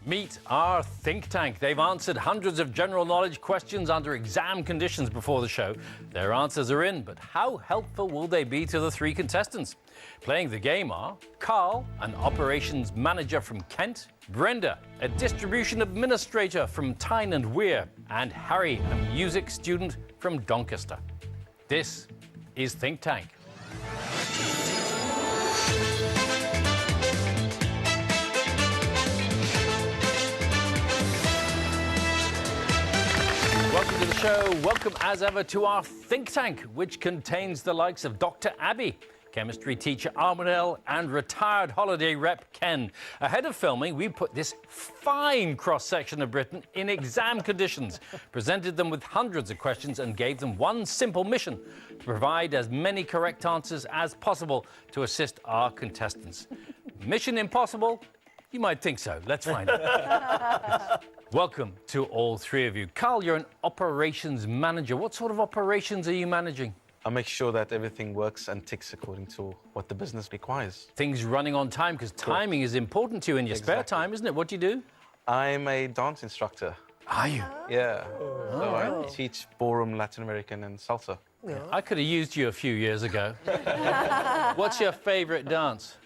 Meet our think tank. They've answered hundreds of general knowledge questions under exam conditions before the show. Their answers are in, but how helpful will they be to the three contestants? Playing the game are Carl, an operations manager from Kent, Brenda, a distribution administrator from Tyne and Wear, and Harry, a music student from Doncaster. This is Think Tank. Welcome to the show. Welcome as ever to our think tank, which contains the likes of Dr. Abby, chemistry teacher Armanel, and retired holiday rep Ken. Ahead of filming, we put this fine cross-section of Britain in exam conditions, presented them with hundreds of questions and gave them one simple mission: to provide as many correct answers as possible to assist our contestants. Mission impossible? You might think so. Let's find out. Welcome to all three of you. Carl, you're an operations manager. What sort of operations are you managing? I make sure that everything works and ticks according to what the business requires. Things running on time, because timing is important to you in your spare time, isn't it? What do you do? I'm a dance instructor. Are you? Yeah. So I teach ballroom, Latin American, and salsa. I could have used you a few years ago. What's your favourite dance?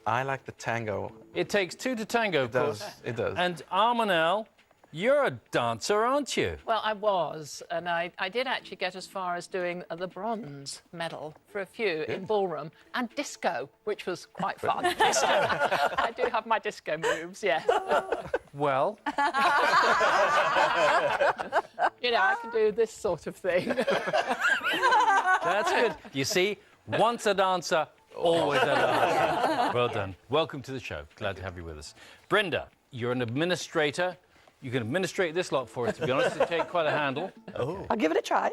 I like the tango. It takes two to tango, of course. It does. And Armanel, you're a dancer, aren't you? Well, I was, and I did actually get as far as doing the bronze medal for a few in ballroom and disco, which was quite fun. Disco. I do have my disco moves, yes. Well, You know, I can do this sort of thing. that's good. You see, once a dancer, always a dancer. Well done. Welcome to the show. Glad to have you with us. Brenda, you're an administrator. You can administrate this lot for us, to be honest. It take quite a handle. I'll give it a try.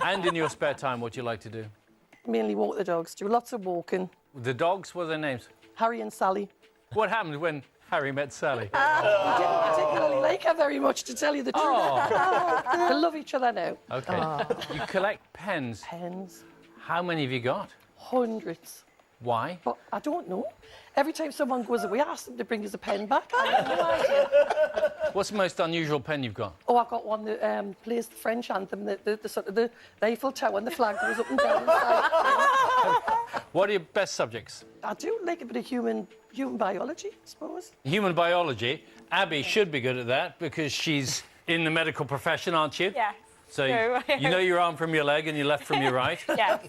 And in your spare time, what do you like to do? Mainly walk the dogs, do lots of walking. The dogs, what are their names? Harry and Sally. What happened when Harry met Sally? I didn't particularly like her very much, to tell you the truth. Oh, They love each other now. OK. You collect pens. Pens, How many have you got? hundreds. Why? But I don't know. Every time someone goes away, I ask them to bring us a pen back. I have no idea. What's the most unusual pen you've got? Oh, I've got one that plays the French anthem, the sort of the Eiffel Tower, and the flag goes up and down. Inside. What are your best subjects? I do like a bit of human biology, I suppose. Human biology. Abby should be good at that because she's in the medical profession, aren't you? Yes. So true. you know your arm from your leg and your left from your right? Yes.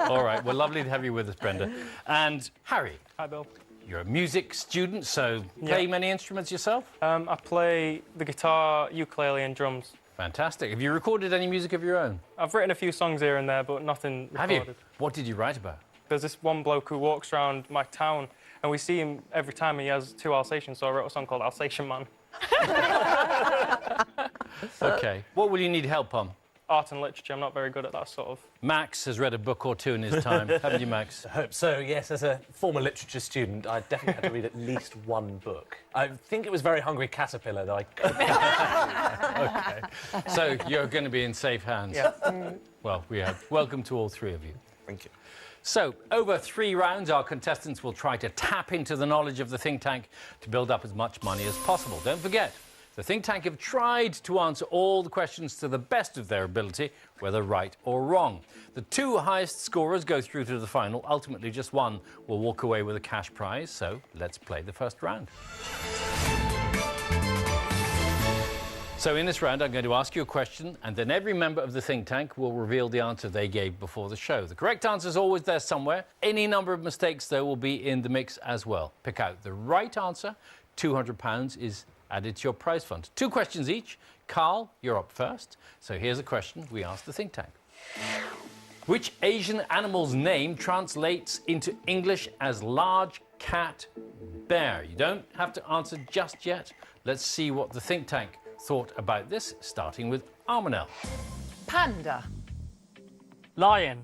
All right, well, lovely to have you with us, Brenda. And Harry, Hi, Bill. you're a music student, so play Yeah. many instruments yourself? I play the guitar, ukulele and drums. Fantastic. Have you recorded any music of your own? I've written a few songs here and there, but nothing Have recorded. you? What did you write about? There's this one bloke who walks around my town, and we see him every time. He has two Alsatians, so I wrote a song called Alsatian Man. OK. What will you need help on? Art and literature, I'm not very good at that sort of. Max has read a book or two in his time, haven't you, Max? I hope so, yes. As a former literature student, I definitely had to read at least one book. I think it was Very Hungry Caterpillar that I could. OK. So you're going to be in safe hands. Yeah. Well, we have. Welcome to all three of you. Thank you. So, over 3 rounds, our contestants will try to tap into the knowledge of the think tank to build up as much money as possible. Don't forget, the think tank have tried to answer all the questions to the best of their ability, whether right or wrong. The 2 highest scorers go through to the final. Ultimately, just one will walk away with a cash prize. So, let's play the first round. So in this round, I'm going to ask you a question, and then every member of the think tank will reveal the answer they gave before the show. The correct answer is always there somewhere. Any number of mistakes, though, will be in the mix as well. Pick out the right answer. £200 is added to your prize fund. 2 questions each. Carl, you're up first. So here's a question we asked the think tank. Which Asian animal's name translates into English as large cat bear? You don't have to answer just yet. Let's see what the think tank thought about this, starting with Armanel. Panda. Lion.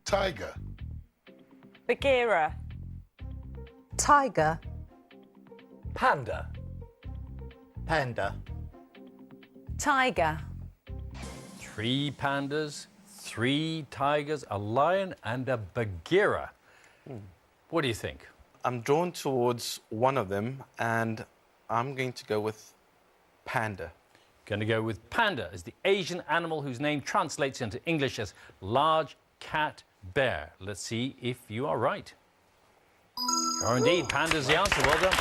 Tiger. Bagheera. Tiger. Panda. Panda. Tiger. 3 pandas, 3 tigers, a lion and a Bagheera. What do you think? I'm drawn towards one of them, and I'm going to go with panda. Going to go with panda as the Asian animal whose name translates into English as large cat bear. Let's see if you are right. You are indeed. Panda's the answer. Well done.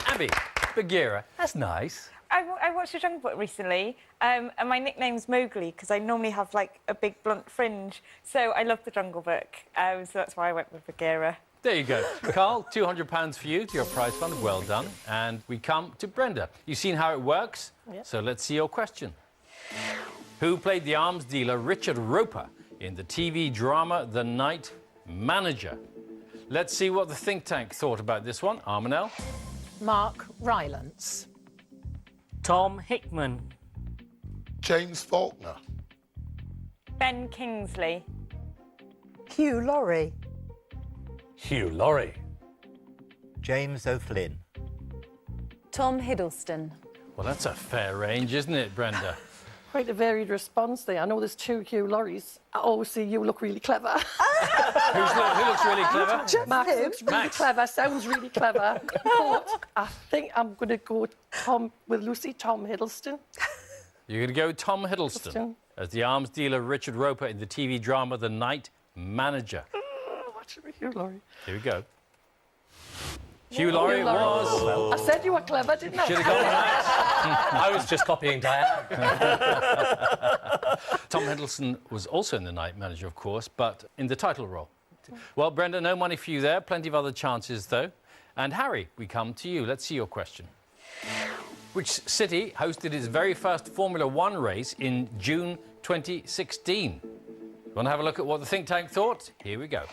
Abby, Bagheera, that's nice. I watched a Jungle Book recently, and my nickname's Mowgli because I normally have like a big blunt fringe. So I love the Jungle Book, so that's why I went with Bagheera. There you go. Carl, £200 for you to your prize fund. Well done. And we come to Brenda. You've seen how it works, so let's see your question. Who played the arms dealer Richard Roper in the TV drama The Night Manager? Let's see what the think tank thought about this one. Armanel? Mark Rylance. Tom Hickman. James Faulkner. Ben Kingsley. Hugh Laurie. Hugh Laurie. James O'Flynn. Tom Hiddleston. Well, that's a fair range, isn't it, Brenda? Quite a varied response there. I know there's 2 Hugh Lauries. I always see you look really clever. Who looks really clever? Max looks really clever, sounds really clever. But I think I'm going to go with Lucy, Tom Hiddleston. You're going to go Tom Hiddleston as the arms dealer Richard Roper in the TV drama The Night Manager. Watch it with Hugh Laurie. Here we go. Hugh Laurie Hugh Laurie. was... I said you were clever, didn't I? Should have gone with Max. I was just copying Diane. Tom Hiddleston was also in The Night Manager, of course, but in the title role. Well, Brenda, no money for you there. Plenty of other chances, though. And Harry, we come to you. Let's see your question. Which city hosted its very first Formula One race in June 2016? Want to have a look at what the think tank thought? Here we go.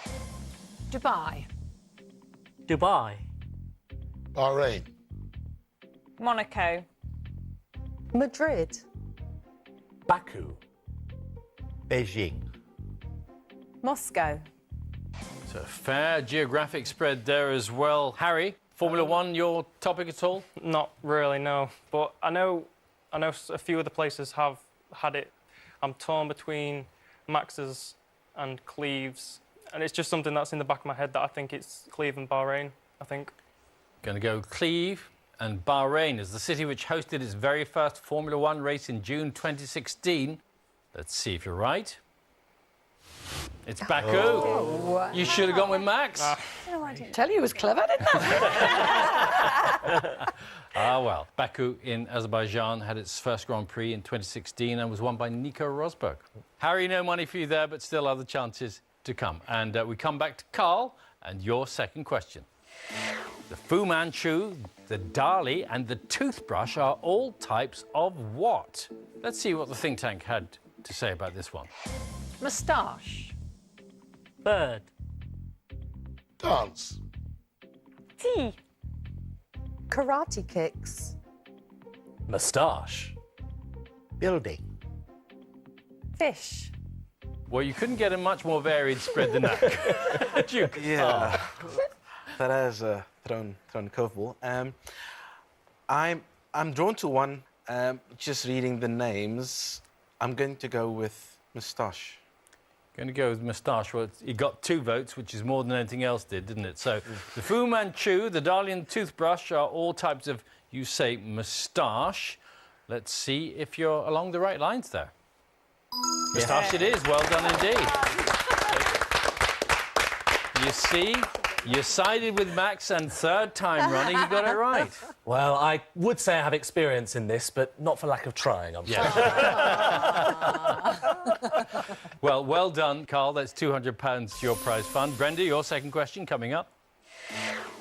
Dubai. Dubai. Bahrain. Monaco. Madrid. Baku. Beijing. Moscow. So a fair geographic spread there as well. Harry, Formula One, your topic at all? Not really, no. But I know a few of the places have had it. I'm torn between Max's and Cleves, and it's just something that's in the back of my head that I think it's Cleve and Bahrain, I think. Going to go Cleve and Bahrain as the city which hosted its very first Formula One race in June 2016. Let's see if you're right. It's Baku. Oh. You should have gone with Max. Tell you he was clever, didn't I? Well, Baku in Azerbaijan had its first Grand Prix in 2016 and was won by Nico Rosberg. Harry, no money for you there, but still other chances to come. And we come back to Carl and your second question. The Fu Manchu, the Dali and the toothbrush are all types of what? Let's see what the think tank had to say about this one. Moustache. Bird. Dance. Tea. Karate kicks. Moustache. Building. Fish. Well, you couldn't get a much more varied spread than that. Duke. Yeah, that has thrown a curveball. I'm drawn to one. Just reading the names, I'm going to go with moustache. Going to go with moustache. Well, he got 2 votes, which is more than anything else did, didn't it? So the Fu Manchu, the Dalian toothbrush are all types of, you say, moustache. Let's see if you're along the right lines there. Moustache it is. Well done indeed. You see, you sided with Max, and third time running, you got it right. Well, I would say I have experience in this, but not for lack of trying, I'm sure. Well done, Carl. That's £200 to your prize fund. Brenda, your second question coming up.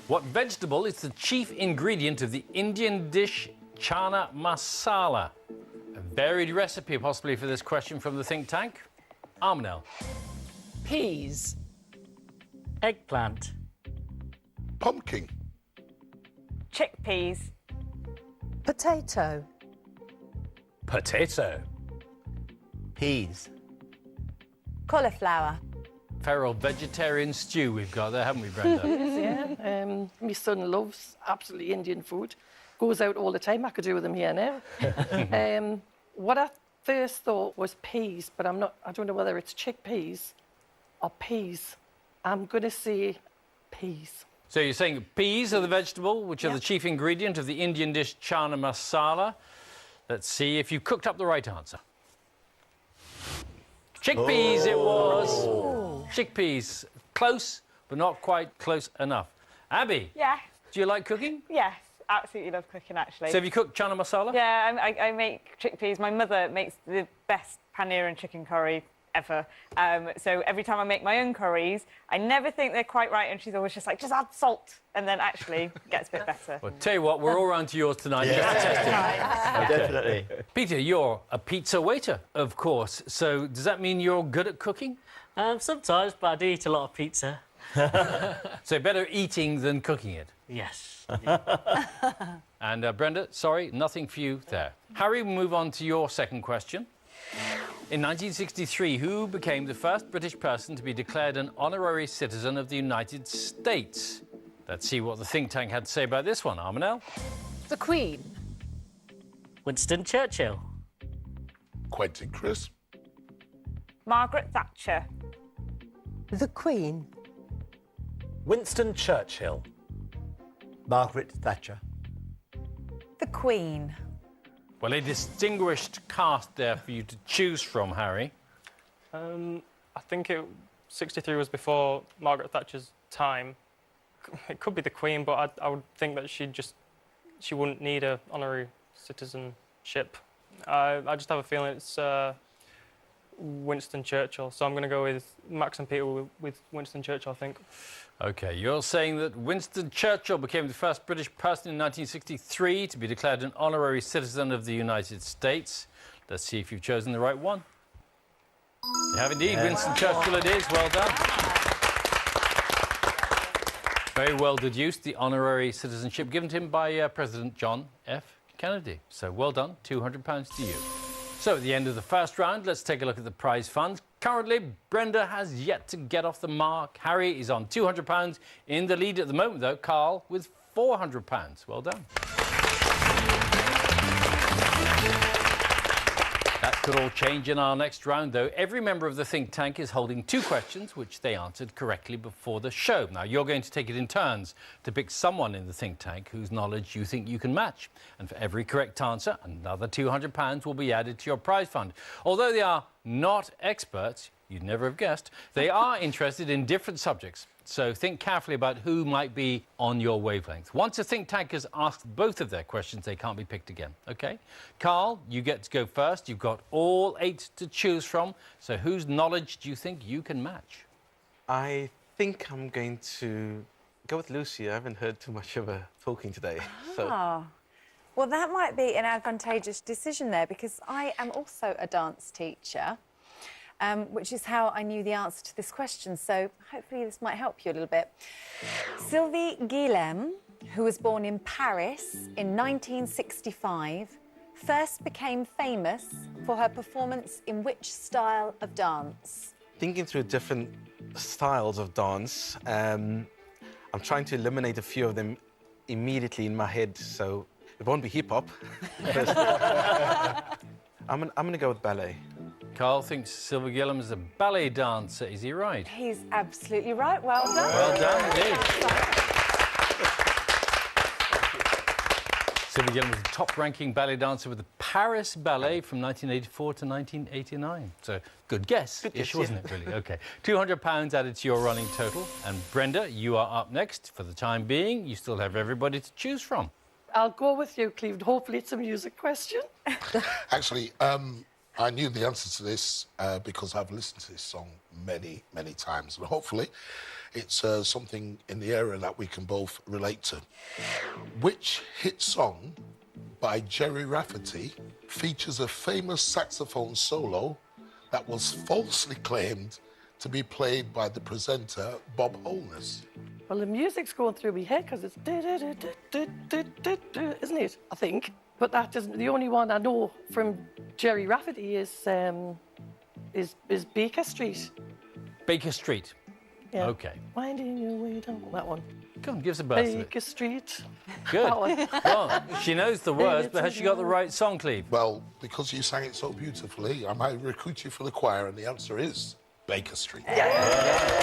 What vegetable is the chief ingredient of the Indian dish chana masala? A varied recipe possibly for this question from the think tank. Armanel. Peas. Eggplant. Pumpkin. Chickpeas. Potato. Potato. Peas. Cauliflower. Feral vegetarian stew we've got there, haven't we, Brenda? Yeah. My son loves absolutely Indian food. Goes out all the time. I could do with him here now. What I first thought was peas, but I don't know whether it's chickpeas or peas. I'm going to say peas. So you're saying peas are the vegetable, which are the chief ingredient of the Indian dish chana masala. Let's see if you cooked up the right answer. Chickpeas it was. Chickpeas. Close, but not quite close enough. Abby, Yeah. do you like cooking? Yes. Absolutely love cooking, actually. So have you cooked chana masala? Yeah, I make chickpeas. My mother makes the best paneer and chicken curry ever. So every time I make my own curries, I never think they're quite right, and she's always just like, just add salt, and then actually it gets a bit better. Well, tell you what, we're all round to yours tonight. Just to test it. Definitely. Peter, you're a pizza waiter, of course. So does that mean you're good at cooking? Sometimes, but I do eat a lot of pizza. So better eating than cooking it. Yes. And Brenda, sorry, nothing for you there. Harry, we'll move on to your second question. In 1963, who became the first British person to be declared an honorary citizen of the United States? Let's see what the think tank had to say about this one. Armanel? The Queen. Winston Churchill. Quentin Crisp. Margaret Thatcher. The Queen. Winston Churchill. Margaret Thatcher. The Queen. Well, a distinguished cast there for you to choose from, Harry. I think 63 was before Margaret Thatcher's time. It could be the Queen, but I would think that she wouldn't need a honorary citizenship. I just have a feeling it's Winston Churchill, so I'm going to go with Max and Peter with Winston Churchill, I think. OK, you're saying that Winston Churchill became the first British person in 1963 to be declared an honorary citizen of the United States. Let's see if you've chosen the right one. You have indeed. Winston Churchill it is. Well done. Very well deduced, the honorary citizenship given to him by President John F. Kennedy. So well done, £200 to you. So at the end of the first round, let's take a look at the prize funds. Currently, Brenda has yet to get off the mark. Harry is on £200 in the lead at the moment, though. Carl with £400. Well done. That could all change in our next round, though. Every member of the think tank is holding 2 questions, which they answered correctly before the show. Now, you're going to take it in turns to pick someone in the think tank whose knowledge you think you can match. And for every correct answer, another £200 will be added to your prize fund. Although they are not experts, you'd never have guessed, they are interested in different subjects. So think carefully about who might be on your wavelength. Once a think tank has asked both of their questions, they can't be picked again, OK? Carl, you get to go first. You've got all 8 to choose from. So whose knowledge do you think you can match? I think I'm going to go with Lucy. I haven't heard too much of her talking today. So. Well, that might be an advantageous decision there, because I am also a dance teacher, which is how I knew the answer to this question. So hopefully this might help you a little bit. Sylvie Guillem, who was born in Paris in 1965, first became famous for her performance in which style of dance? Thinking through different styles of dance, I'm trying to eliminate a few of them immediately in my head, so it won't be hip-hop. I'm going to go with ballet. Carl thinks Sylvie Guillem is a ballet dancer. Is he right? He's absolutely right. Well done. Well done, indeed. Sylvie Guillem was the top-ranking ballet dancer with the Paris Ballet from 1984 to 1989. So, good guess, wasn't it, really? OK. £200 added to your running total. And Brenda, you are up next. For the time being, you still have everybody to choose from. I'll go with you, Cleve. Hopefully it's a music question. Actually, I knew the answer to this because I've listened to this song many, many times. And hopefully it's something in the area that we can both relate to. Which hit song by Jerry Rafferty features a famous saxophone solo that was falsely claimed to be played by the presenter Bob Holness? Well, the music's going through my head because it's isn't it? I think. But that isn't the only one I know from Jerry Rafferty is Baker Street. Baker Street. Yeah. OK. Winding your way down that one. Come on, give us a burst of it. Baker Street. Good. That one. Well, she knows the words, but has she got the right song, Cleve? Well, because you sang it so beautifully, I might recruit you for the choir, and the answer is Baker Street. Yeah.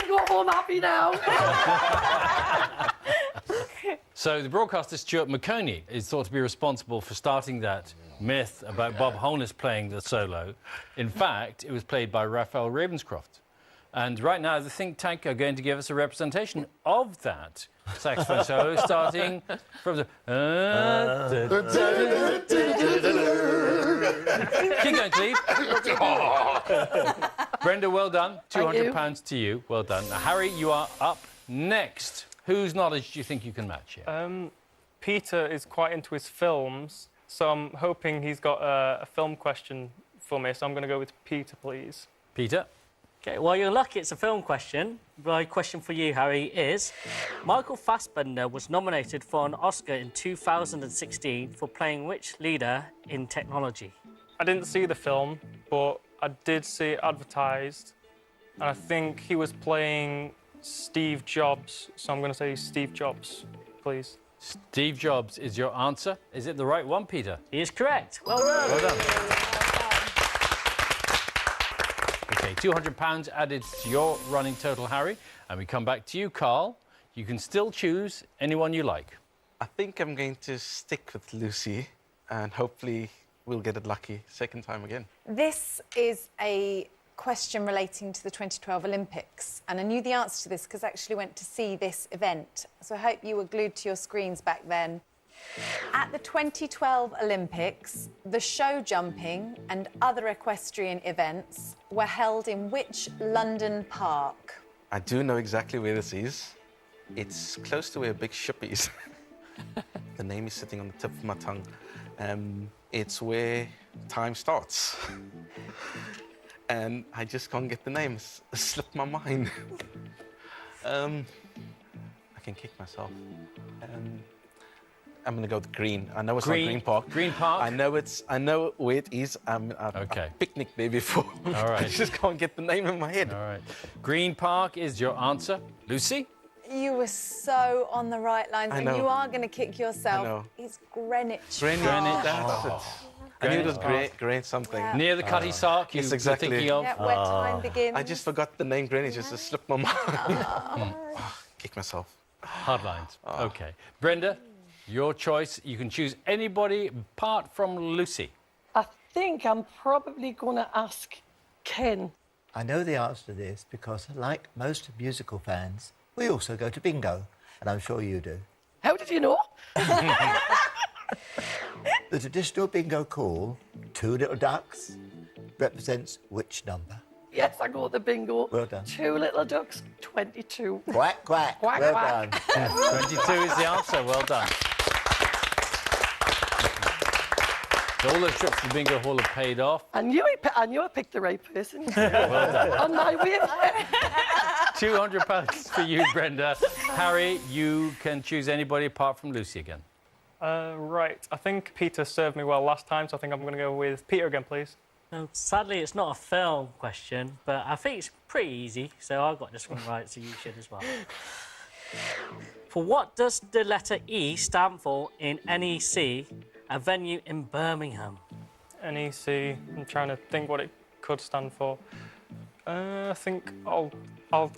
can go home happy now. So the broadcaster Stuart McConey is thought to be responsible for starting that myth about Bob Holness playing the solo. In fact, it was played by Raphael Ravenscroft. And right now, the think tank are going to give us a representation of that saxophone solo, starting from the... Keep going, Cleve. Brenda, well done. £200 to you. Well done. Now, Harry, you are up next. Whose knowledge do you think you can match here? Peter is quite into his films, so I'm hoping he's got a film question for me, so I'm going to go with Peter, please. Peter? Okay, well, you're lucky it's a film question. My question for you, Harry, is Michael Fassbender was nominated for an Oscar in 2016 for playing which leader in technology? I didn't see the film, but I did see it advertised, and I think he was playing Steve Jobs, so I'm going to say Steve Jobs, please. Steve Jobs is your answer. Is it the right one, Peter? He is correct. Well done. Well done. OK, £200 added to your running total, Harry. And we come back to you, Carl. You can still choose anyone you like. I think I'm going to stick with Lucy, and hopefully we'll get it lucky second time again. This is a question relating to the 2012 Olympics, and I knew the answer to this because I actually went to see this event, so I hope you were glued to your screens back then. At the 2012 Olympics, the show jumping and other equestrian events were held in which London park? I do know exactly where this is. It's close to where Big Ship is. The name is sitting on the tip of my tongue. It's where time starts. And I just can't get the name. It's slipped my mind. I can kick myself. I'm gonna go with Green. I know it's not Green Park. Green Park? I know where it is. OK. I've picnicked there before. All right. I just can't get the name in my head. All right. Green Park is your answer. Lucy? You were so on the right lines, I and know. you are going to kick yourself. I know. It's Greenwich. Greenwich, that's it. I knew it was Greenwich something. Yeah. Near the Cutty Sark, Yes, you're exactly. thinking of? Yeah, where time begins. I just forgot the name Greenwich, just slipped my mind. Kick myself. Hard lines. OK. Brenda, your choice. You can choose anybody apart from Lucy. I think I'm probably going to ask Ken. I know the answer to this because, like most musical fans, we also go to bingo, and I'm sure you do. How did you know? The traditional bingo call, 2 little ducks, represents which number? Yes, I got the bingo. Well done. 2 little ducks, 22. Quack, quack. Quack, well quack. done. 22 is the answer. Well done. So all those trips to the bingo hall have paid off. I knew I picked the right person. Well done. On my way. £200 for you, Brenda. Harry, you can choose anybody apart from Lucy again. Right. I think Peter served me well last time, so I think I'm going to go with Peter again, please. Now, sadly, it's not a film question, but I think it's pretty easy, so I got this one right, so you should as well. For what does the letter E stand for in NEC, a venue in Birmingham? NEC. I'm trying to think what it could stand for. I think I'll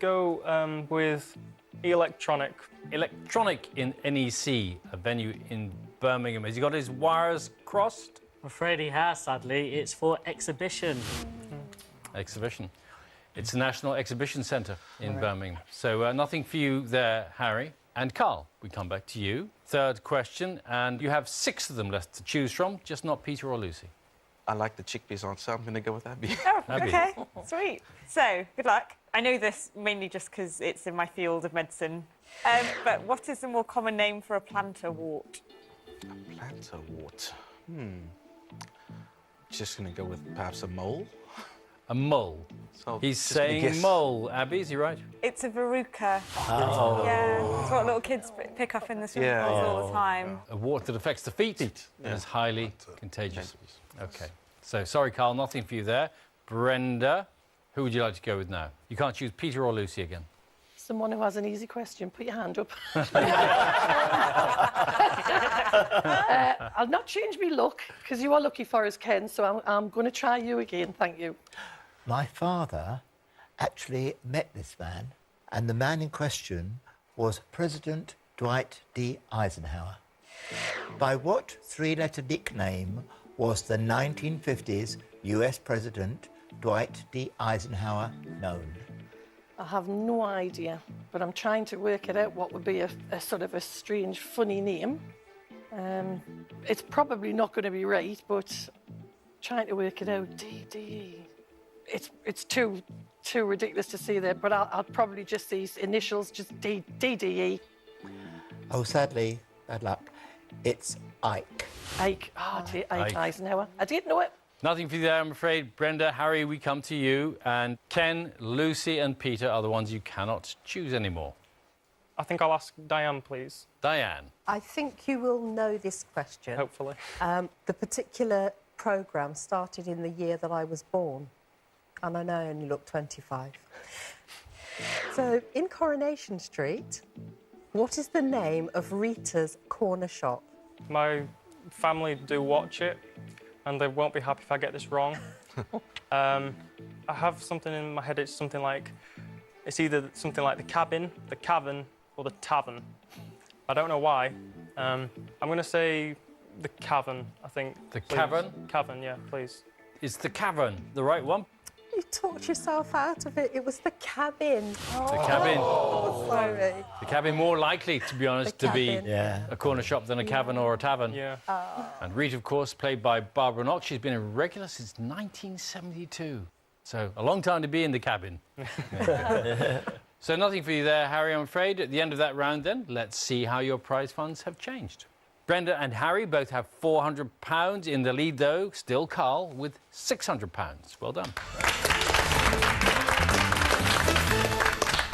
go with electronic. Electronic in NEC, a venue in Birmingham. Has he got his wires crossed? I'm afraid he has, sadly. It's for exhibition. Exhibition. It's the National Exhibition Centre in Birmingham. So nothing for you there, Harry. And Carl, we come back to you. Third question, and you have 6 of them left to choose from, just not Peter or Lucy. I like the chickpeas answer. I'm going to go with Abby. Oh, Abby. OK, sweet. So, good luck. I know this mainly just because it's in my field of medicine. But what is the more common name for a plantar wart? A plantar wart. Just going to go with perhaps a mole. A mole. So He's just gonna saying guess. mole. Abby, is he right? It's a verruca. Oh. Yeah, it's what little kids pick up in the swimming Yeah. pools all the time. A wart that affects the feet and is highly contagious. OK. So, sorry, Carl, nothing for you there. Brenda, who would you like to go with now? You can't choose Peter or Lucy again. Someone who has an easy question, put your hand up. I'll not change my luck, because you are lucky for us, Ken, so I'm going to try you again, thank you. My father actually met this man and the man in question was President Dwight D. Eisenhower. By what three-letter nickname was the 1950s US President Dwight D. Eisenhower known? I have no idea, but I'm trying to work it out what would be a sort of a strange, funny name. It's probably not going to be right, but trying to work it out. DDE. It's too ridiculous to see there, but I'll probably just these initials, just DDE. Oh, sadly, bad luck. It's Ike. Ike. Oh, Ike Eisenhower. I didn't know it. Nothing for you there, I'm afraid. Brenda, Harry, we come to you. And Ken, Lucy and Peter are the ones you cannot choose anymore. I think I'll ask Diane, please. Diane. I think you will know this question. Hopefully. The particular programme started in the year that I was born, and I know I only look 25. So, in Coronation Street, what is the name of Rita's Corner Shop? My family do watch it, and they won't be happy if I get this wrong. I have something in my head, it's something like... It's either something like the cabin, the cavern, or the tavern. I don't know why. I'm going to say the cavern, I think. The please. cavern? Cavern, yeah, please. Is the cavern the right one? You talked yourself out of it. It was the cabin. The cabin. Oh, sorry. The cabin more likely, to be honest, to be Yeah. a corner shop than a cavern or a tavern. Yeah. And Rita, of course, played by Barbara Knox. She's been a regular since 1972. So a long time to be in the cabin. So nothing for you there, Harry, I'm afraid. At the end of that round, then, let's see how your prize funds have changed. Brenda and Harry both have £400 in the lead, though. Still Carl with £600. Well done.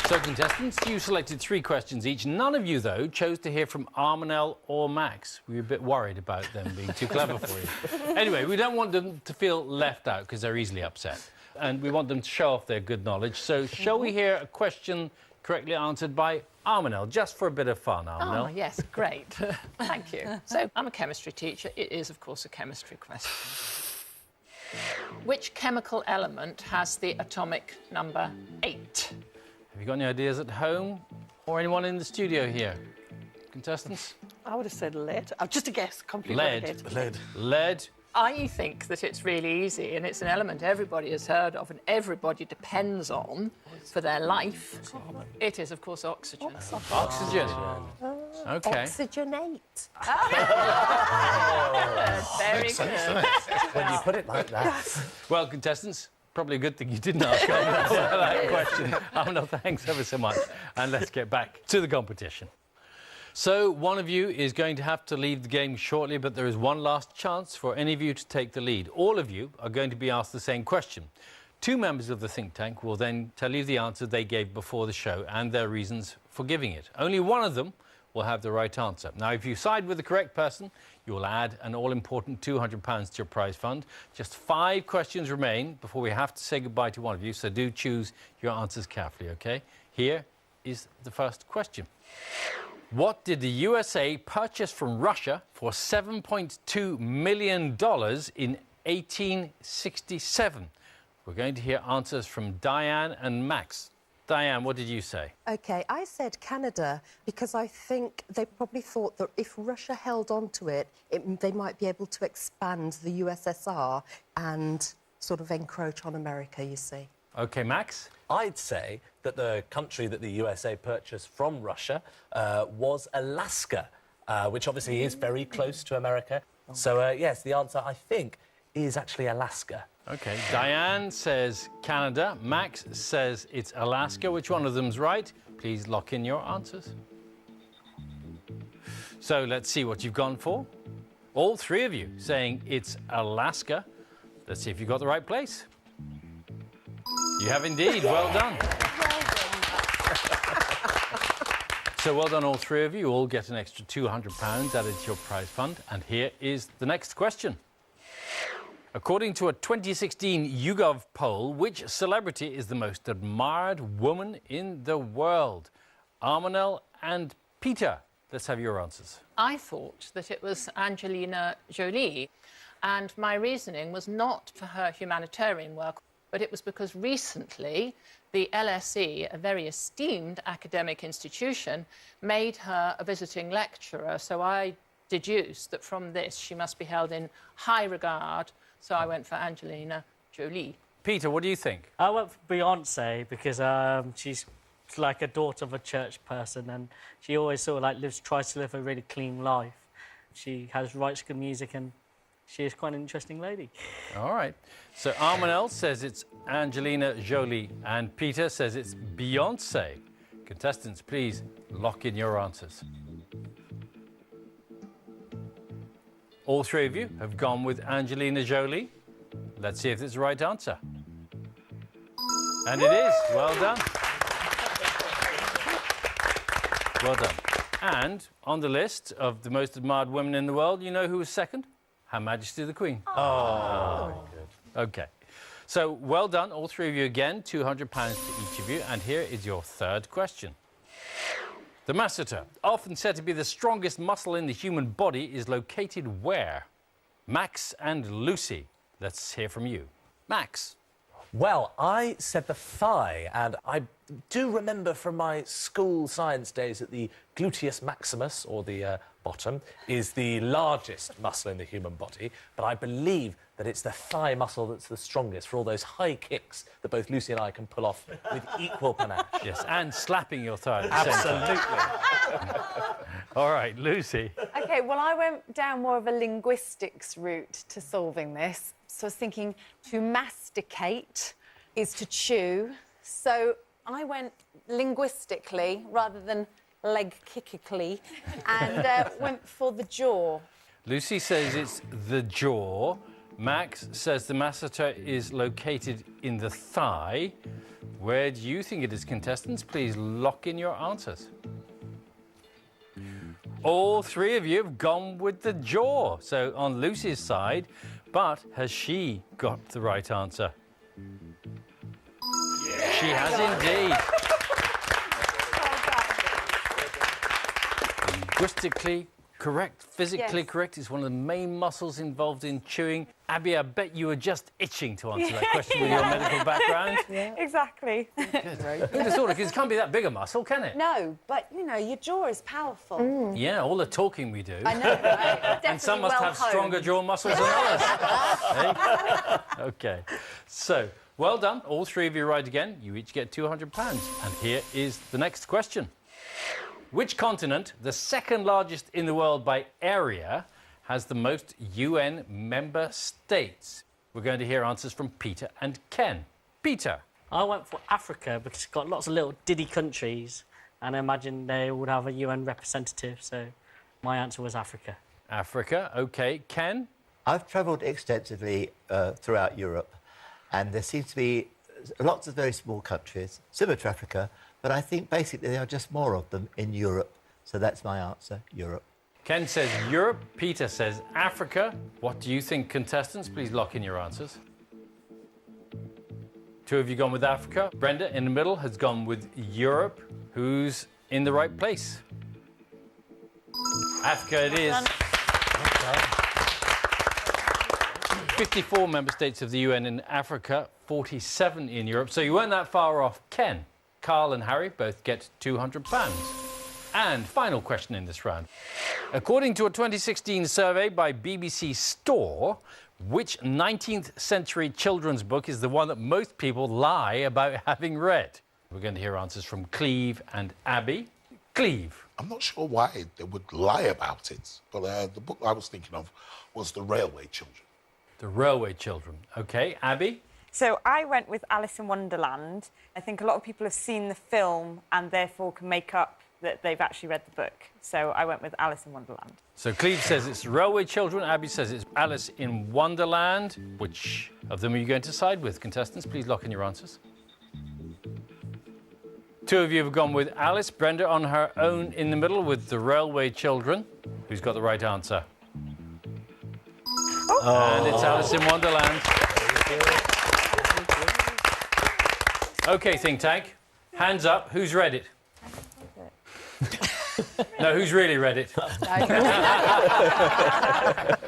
So, contestants, you selected 3 questions each. None of you, though, chose to hear from Armanel or Max. We were a bit worried about them being too clever for you. Anyway, we don't want them to feel left out because they're easily upset. And we want them to show off their good knowledge. So, shall we hear a question correctly answered by Armanel, just for a bit of fun, Armanel? Oh, yes, great. Thank you. So, I'm a chemistry teacher. It is, of course, a chemistry question. Which chemical element has the atomic number 8? Have you got any ideas at home or anyone in the studio here? Contestants? I would have said lead. Just a guess, completely. Lead. Lead. I think that it's really easy, and it's an element everybody has heard of and everybody depends on for their life. It is, of course, oxygen. Oxygen. OK. Oxygenate. Very good. When you put it like that. Well, contestants, probably a good thing you didn't ask that question. No, thanks ever so much. And let's get back to the competition. So, one of you is going to have to leave the game shortly, but there is one last chance for any of you to take the lead. All of you are going to be asked the same question. 2 members of the think tank will then tell you the answer they gave before the show and their reasons for giving it. Only one of them will have the right answer. Now, if you side with the correct person, you will add an all-important £200 to your prize fund. Just 5 questions remain before we have to say goodbye to one of you, so do choose your answers carefully, OK? Here is the first question. What did the USA purchase from Russia for $7.2 million in 1867? We're going to hear answers from Diane and Max. Diane, what did you say? OK, I said Canada because I think they probably thought that if Russia held on to it, they might be able to expand the USSR and sort of encroach on America, you see. OK, Max? I'd say that the country that the USA purchased from Russia was Alaska, which obviously is very close to America. So, yes, the answer, I think, is actually Alaska. OK, Diane says Canada. Max says it's Alaska. Which one of them's right? Please lock in your answers. So let's see what you've gone for. All 3 of you saying it's Alaska. Let's see if you've got the right place. You have indeed. Well done. So well done, all 3 of you. You all get an extra £200 added to your prize fund. And here is the next question. According to a 2016 YouGov poll, which celebrity is the most admired woman in the world? Armanel and Peter, let's have your answers. I thought that it was Angelina Jolie, and my reasoning was not for her humanitarian work but it was because recently the LSE, a very esteemed academic institution, made her a visiting lecturer. So I deduced that from this she must be held in high regard. So I went for Angelina Jolie. Peter, what do you think? I went for Beyonce because she's like a daughter of a church person, and she always sort of like tries to live a really clean life. She writes good music, and she is quite an interesting lady. All right. So Armanel says it's Angelina Jolie, and Peter says it's Beyonce. Contestants, please lock in your answers. All three of you have gone with Angelina Jolie. Let's see if it's the right answer. And it is. Well done. Well done. And on the list of the most admired women in the world, you know who was second? Her Majesty the Queen. Oh, very good. OK. So, well done, all three of you again, £200 to each of you. And here is your third question. The masseter, often said to be the strongest muscle in the human body, is located where? Max and Lucy, let's hear from you. Max. Well, I said the thigh, and I do remember from my school science days that the gluteus maximus, or the bottom, is the largest muscle in the human body, but I believe that it's the thigh muscle that's the strongest for all those high kicks that both Lucy and I can pull off with equal panache. Yes, and slapping your thigh at the same time. Absolutely. All right, Lucy. OK, well, I went down more of a linguistics route to solving this. So I was thinking to masticate is to chew. So I went linguistically rather than leg-kickically and went for the jaw. Lucy says it's the jaw. Max says the masseter is located in the thigh. Where do you think it is, contestants? Please lock in your answers. All three of you have gone with the jaw. So on Lucy's side, but has she got the right answer? Yeah. She has indeed. Linguistically correct, physically correct. It's one of the main muscles involved in chewing. Abby, I bet you were just itching to answer that question with your medical background. Yeah. Exactly. Good. Who'd have thought it? Because it can't be that big a muscle, can it? No, but, you know, your jaw is powerful. Yeah, all the talking we do. I know, right? And some must have stronger jaw muscles than others. OK. So, well done. All three of you right again. You each get £200. And here is the next question. Which continent, the second largest in the world by area, has the most UN member states? We're going to hear answers from Peter and Ken. Peter. I went for Africa because it's got lots of little diddy countries, and I imagine they would have a UN representative, so my answer was Africa. Africa, OK. Ken? I've travelled extensively throughout Europe, and there seems to be lots of very small countries, similar to Africa, but I think basically there are just more of them in Europe. So that's my answer, Europe. Ken says Europe. Peter says Africa. What do you think, contestants? Please lock in your answers. Two of you gone with Africa. Brenda, in the middle, has gone with Europe. Who's in the right place? Africa it is. 54 member states of the UN in Africa, 47 in Europe. So you weren't that far off. Ken, Carl and Harry both get £200. And final question in this round. According to a 2016 survey by BBC Store, which 19th century children's book is the one that most people lie about having read? We're going to hear answers from Cleve and Abby. Cleve. I'm not sure why they would lie about it, but the book I was thinking of was The Railway Children. The Railway Children. OK, Abby? So I went with Alice in Wonderland. I think a lot of people have seen the film and therefore can make up that they've actually read the book. So I went with Alice in Wonderland. So Cleve says it's Railway Children. Abby says it's Alice in Wonderland. Which of them are you going to side with? Contestants, please lock in your answers. Two of you have gone with Alice. Brenda on her own in the middle with The Railway Children. Who's got the right answer? And it's Alice in Wonderland. OK, Think Tank. Hands up. Who's read it? No, who's really read it?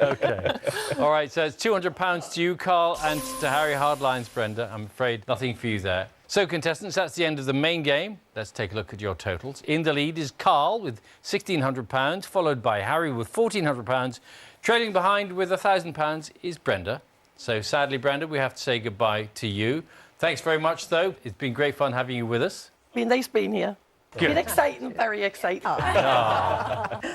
OK. All right, so it's £200 to you, Carl, and to Harry Hardlines, Brenda. I'm afraid nothing for you there. So, contestants, that's the end of the main game. Let's take a look at your totals. In the lead is Carl with £1,600, followed by Harry with £1,400. Trailing behind with £1,000 is Brenda. So, sadly, Brenda, we have to say goodbye to you. Thanks very much, though. It's been great fun having you with us. Been nice being here. Good. Been exciting, very exciting.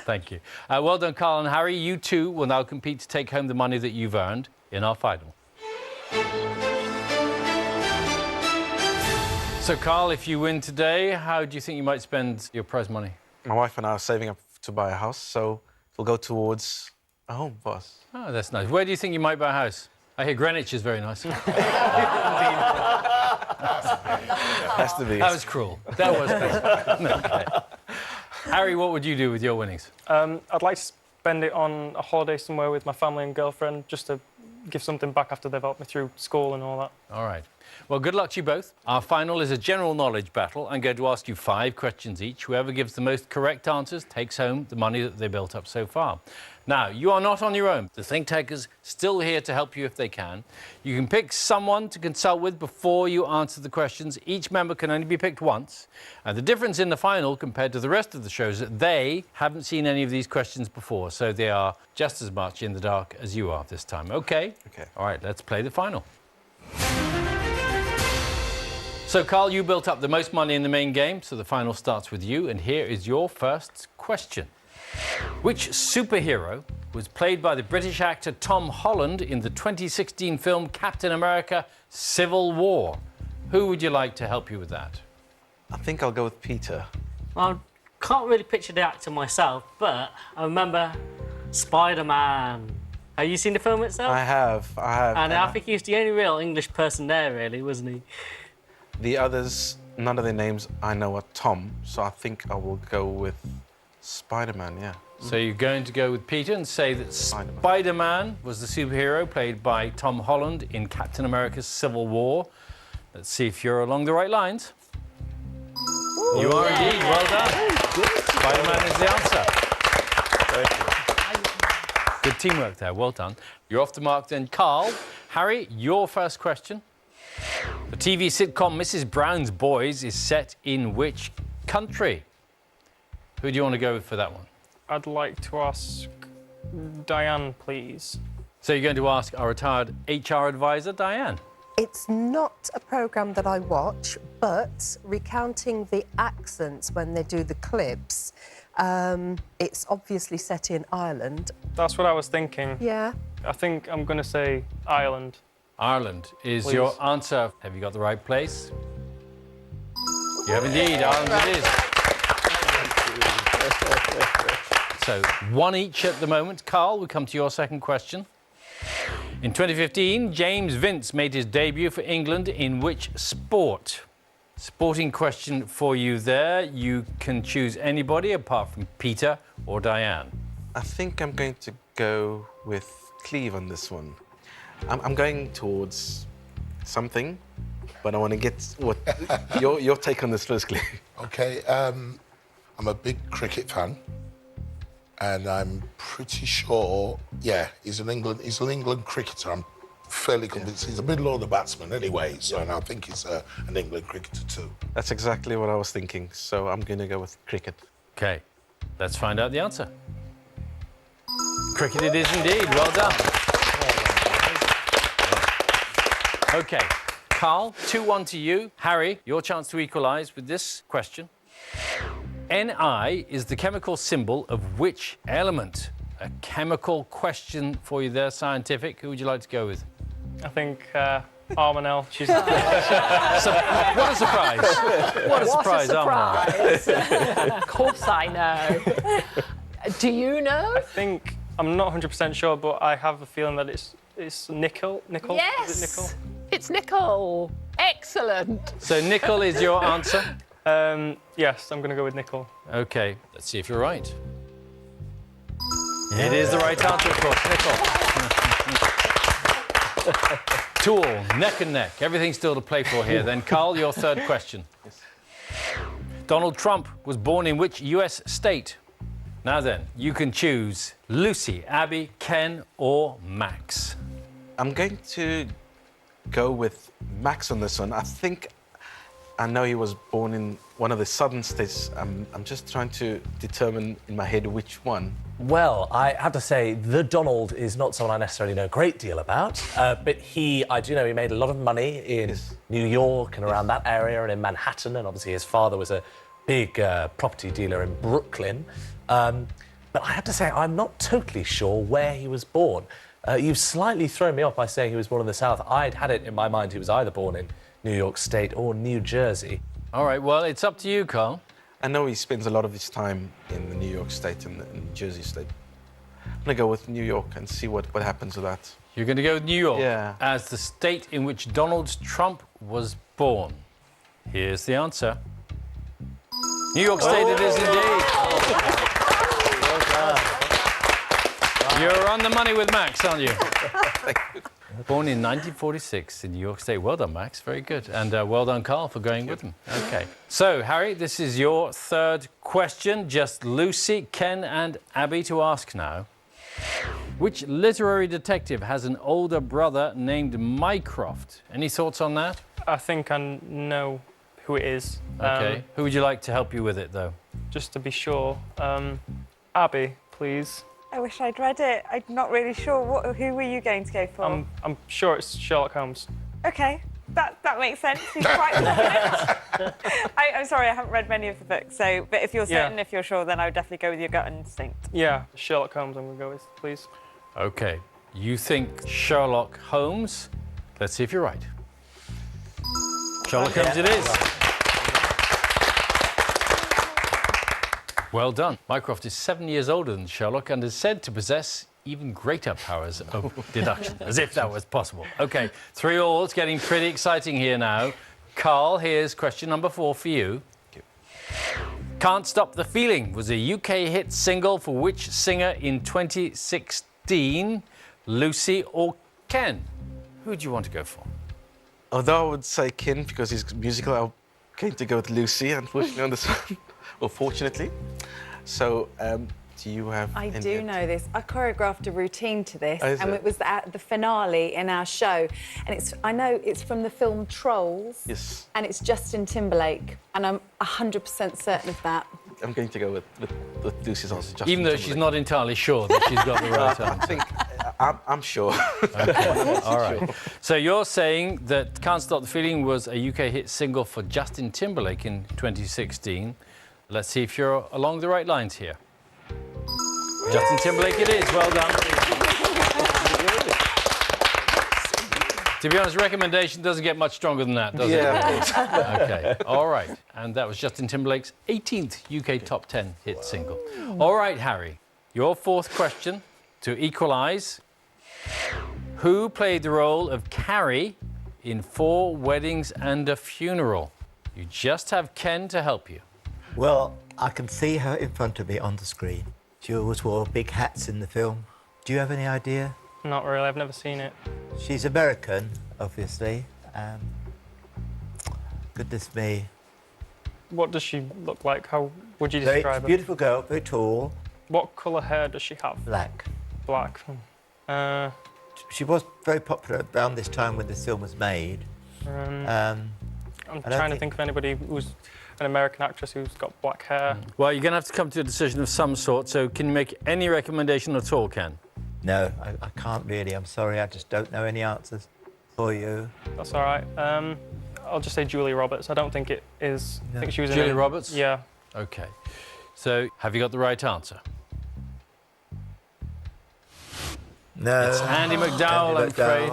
Thank you. Well done, Carl and Harry. You two will now compete to take home the money that you've earned in our final. So, Carl, if you win today, how do you think you might spend your prize money? My wife and I are saving up to buy a house, so it'll go towards a home for us. Oh, that's nice. Where do you think you might buy a house? I hear Greenwich is very nice. Has to be. That was cruel. That was cruel. Okay. Harry, what would you do with your winnings? I'd like to spend it on a holiday somewhere with my family and girlfriend, just to give something back after they've helped me through school and all that. All right. Well, good luck to you both. Our final is a general knowledge battle. I'm going to ask you 5 questions each. Whoever gives the most correct answers takes home the money that they built up so far. Now, you are not on your own. The Think Tankers still here to help you if they can. You can pick someone to consult with before you answer the questions. Each member can only be picked once. And the difference in the final compared to the rest of the show is that they haven't seen any of these questions before, so they are just as much in the dark as you are this time. OK? OK. All right, let's play the final. So, Carl, you built up the most money in the main game, so the final starts with you. And here is your first question. Which superhero was played by the British actor Tom Holland in the 2016 film Captain America: Civil War? Who would you like to help you with that? I think I'll go with Peter. I can't really picture the actor myself, but I remember Spider-Man. Have you seen the film itself? I have. And I think he was the only real English person there, really, wasn't he? The others, none of their names I know are Tom, so I think I will go with Spider-Man, yeah. So you're going to go with Peter and say that Spider-Man was the superhero played by Tom Holland in Captain America's Civil War. Let's see if you're along the right lines. Ooh, you are indeed. Well done. Spider-Man is the answer. Good teamwork there. Well done. You're off the mark then. Carl, Harry, your first question. The TV sitcom Mrs. Brown's Boys is set in which country? Who do you want to go with for that one? I'd like to ask Diane, please. So you're going to ask our retired HR advisor, Diane? It's not a programme that I watch, but recounting the accents when they do the clips, it's obviously set in Ireland. That's what I was thinking. Yeah. I think I'm going to say Ireland. Ireland is Please. your answer. Have you got the right place? You have indeed. Ireland it is. So, 1 each at the moment. Carl, we come to your second question. In 2015, James Vince made his debut for England in which sport? Sporting question for you there. You can choose anybody apart from Peter or Diane. I think I'm going to go with Cleve on this one. I'm going towards something, but I want to get what your take on this first, Cleve. OK, I'm a big cricket fan, and I'm pretty sure, yeah, he's an England cricketer. I'm fairly convinced he's a middle-order batsman anyway, so and I think he's an England cricketer too. That's exactly what I was thinking, so I'm going to go with cricket. OK, let's find out the answer. Cricket it is indeed. Well done. OK, Carl, 2-1 to you. Harry, your chance to equalise with this question. Ni is the chemical symbol of which element? A chemical question for you there, scientific. Who would you like to go with? I think Armanel. She's... What a surprise. What a surprise, Armanel. Of course I know. Do you know? I think, I'm not 100% sure, but I have a feeling that it's nickel. Nickel? Yes. Is it nickel? It's nickel. Excellent. So nickel is your answer? Yes, I'm going to go with nickel. OK, let's see if you're right. It is the right answer, of course, nickel. Tool, neck and neck. Everything's still to play for here. Then, Carl, your third question. Donald Trump was born in which US state? Now then, you can choose Lucy, Abby, Ken, or Max. I'm going to go with Max on this one. I know he was born in one of the southern states. I'm just trying to determine in my head which one. Well, I have to say, the Donald is not someone I necessarily know a great deal about, but I do know he made a lot of money in New York and around that area and in Manhattan, and obviously his father was a big property dealer in Brooklyn. But I have to say, I'm not totally sure where he was born. You've slightly thrown me off by saying he was born in the South. I'd had it in my mind he was either born in New York State or New Jersey. All right, well, it's up to you, Carl. I know he spends a lot of his time in the New York State and the New Jersey State. I'm going to go with New York and see what happens with that. You're going to go with New York Yeah. as the state in which Donald Trump was born. Here's the answer. New York State it is indeed. You're on the money with Max, aren't you? Born in 1946 in New York State. Well done, Max. Very good. And well done, Carl, for going with him. OK. So, Harry, this is your third question. Just Lucy, Ken and Abby to ask now. Which literary detective has an older brother named Mycroft? Any thoughts on that? I think I know who it is. OK. Who would you like to help you with it, though? Just to be sure. Abby, please. I wish I'd read it. I'm not really sure. Who were you going to go for? I'm sure it's Sherlock Holmes. OK, that makes sense. He's quite confident. I'm sorry, I haven't read many of the books. So, but if you're certain, if you're sure, then I would definitely go with your gut instinct. Yeah, Sherlock Holmes I'm going to go with, please. OK. You think Sherlock Holmes? Let's see if you're right. Sherlock Holmes it is. Well done. Mycroft is 7 years older than Sherlock and is said to possess even greater powers of deduction, as if that was possible. OK, 3-3. It's getting pretty exciting here now. Carl, here's question number 4 for you. Can't Stop the Feeling was a UK hit single for which singer in 2016? Lucy or Ken? Who do you want to go for? Although I would say Ken because he's musical, I'm going to go with Lucy, unfortunately, on this one. Well, fortunately. So, do you have... I do know this. I choreographed a routine to this, is and it? it was at the finale in our show. And I know it's from the film Trolls. Yes. And it's Justin Timberlake, and I'm 100% certain of that. I'm going to go with Lucy's answer. Justin Even though she's not entirely sure that she's got the right answer. I'm sure. Okay. All right. So you're saying that Can't Stop the Feeling was a UK hit single for Justin Timberlake in 2016. Let's see if you're along the right lines here. Justin Timberlake it is. Well done. To be honest, recommendation doesn't get much stronger than that, does it? Yeah. OK. All right. And that was Justin Timberlake's 18th UK top 10 hit single. All right, Harry. Your fourth question to equalise. Who played the role of Carrie in 4 Weddings and a Funeral? You just have Ken to help you. Well, I can see her in front of me on the screen. She always wore big hats in the film. Do you have any idea? Not really, I've never seen it. She's American, obviously. Goodness me. What does she look like? How would you Very describe her? beautiful girl, very tall. What colour hair does she have? Black. Black. She was very popular around this time when this film was made. I'm trying to think of anybody who's an American actress who's got black hair. Well, you're going to have to come to a decision of some sort, so can you make any recommendation at all, Ken? No, I can't really. I'm sorry, I just don't know any answers for you. That's all right. I'll just say Julia Roberts. I don't think it is. No. I think she was in Julia it. Roberts? Yeah. OK. So, have you got the right answer? No. It's Andy McDowell, I'm afraid.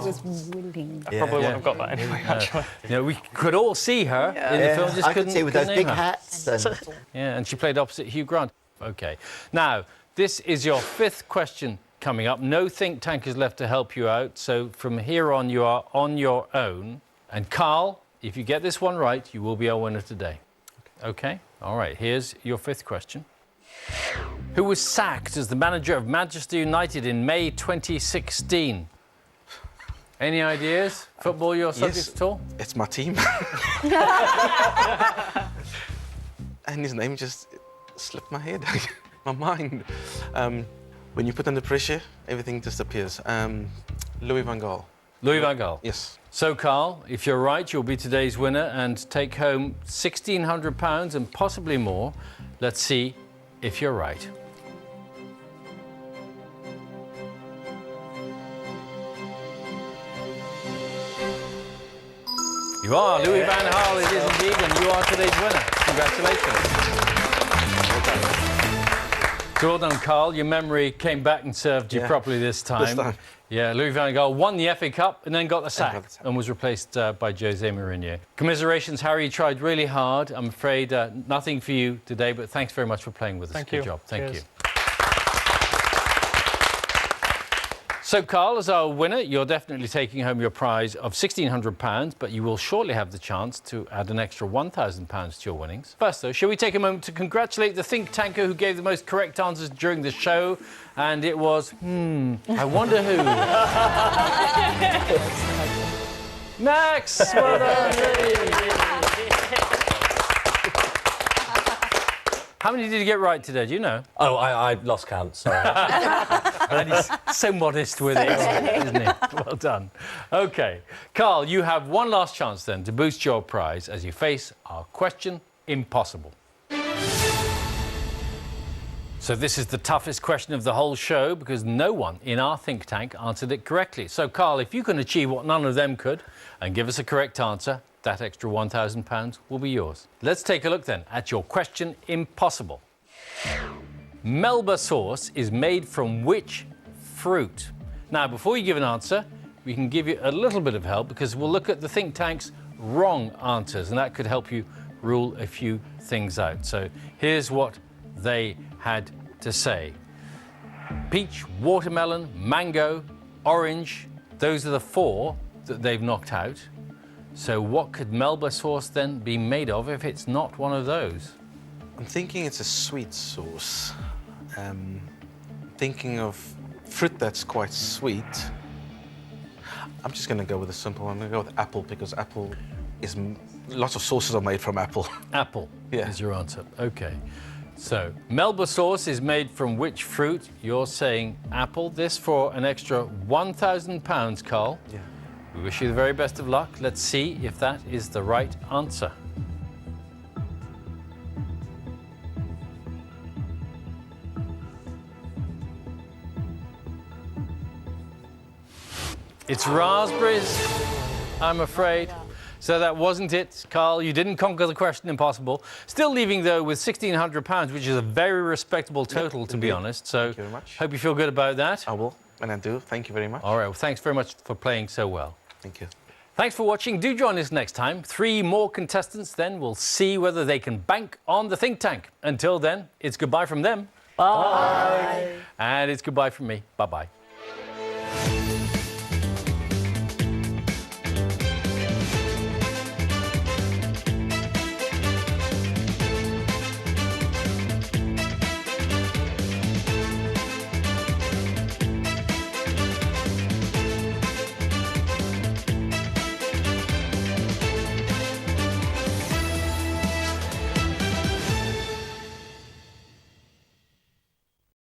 I probably wouldn't have got that anyway, actually. You know, we could all see her in the film, just I could see with those couldn't big name her. hats. And... Yeah, and she played opposite Hugh Grant. OK. Now, this is your 5th question coming up. No think tank is left to help you out, so from here on, you are on your own. And Carl, if you get this one right, you will be our winner today. OK? All right, here's your 5th question. Who was sacked as the manager of Manchester United in May 2016? Any ideas? Football, your subject at all? It's my team. and his name just slipped my head, my mind. When you put under pressure, everything disappears. Louis van Gaal. Louis van Gaal. Yes. So, Carl, if you're right, you'll be today's winner and take home £1,600 and possibly more. Let's see if you're right. You are. Louis van Gaal, it is indeed, and you are today's winner. Congratulations. Well done. So well done, Carl. Your memory came back and served you properly this time. This time. Yeah, Louis van Gaal won the FA Cup and then got the sack and was replaced by Jose Mourinho. Commiserations, Harry, you tried really hard. I'm afraid nothing for you today, but thanks very much for playing with us. Thank Good you. job. Thank Cheers. you. So, Carl, as our winner, you're definitely taking home your prize of £1,600, but you will shortly have the chance to add an extra £1,000 to your winnings. First, though, shall we take a moment to congratulate the think tanker who gave the most correct answers during the show? And it was, I wonder who. Max! Well done. How many did you get right today? Do you know? Oh, I lost count, sorry. And he's so modest with it, isn't he? Well done. OK. Carl, you have one last chance then to boost your prize as you face our question impossible. So this is the toughest question of the whole show because no one in our think tank answered it correctly. So, Carl, if you can achieve what none of them could and give us a correct answer, that extra £1,000 will be yours. Let's take a look then at your question impossible. Melba sauce is made from which fruit? Now, before you give an answer, we can give you a little bit of help because we'll look at the think tank's wrong answers and that could help you rule a few things out. So here's what they had to say. Peach, watermelon, mango, orange, those are the 4 that they've knocked out. So what could Melba sauce then be made of if it's not one of those? I'm thinking it's a sweet sauce. Thinking of fruit that's quite sweet. I'm just going to go with a simple one. I'm going to go with apple because apple is... Lots of sauces are made from apple. Apple Yeah. is your answer. OK. So, Melba sauce is made from which fruit? You're saying apple. This for an extra £1,000, Carl. Yeah. We wish you the very best of luck. Let's see if that is the right answer. It's raspberries, I'm afraid. So that wasn't it, Carl. You didn't conquer the question impossible. Still leaving, though, with £1,600, which is a very respectable total, to be honest. So Thank you very much. Hope you feel good about that. I will, and I do. Thank you very much. All right, well, thanks very much for playing so well. Thank you. Thanks for watching. Do join us next time. 3 more contestants, then we'll see whether they can bank on the think tank. Until then, it's goodbye from them. Bye. And it's goodbye from me. Bye-bye.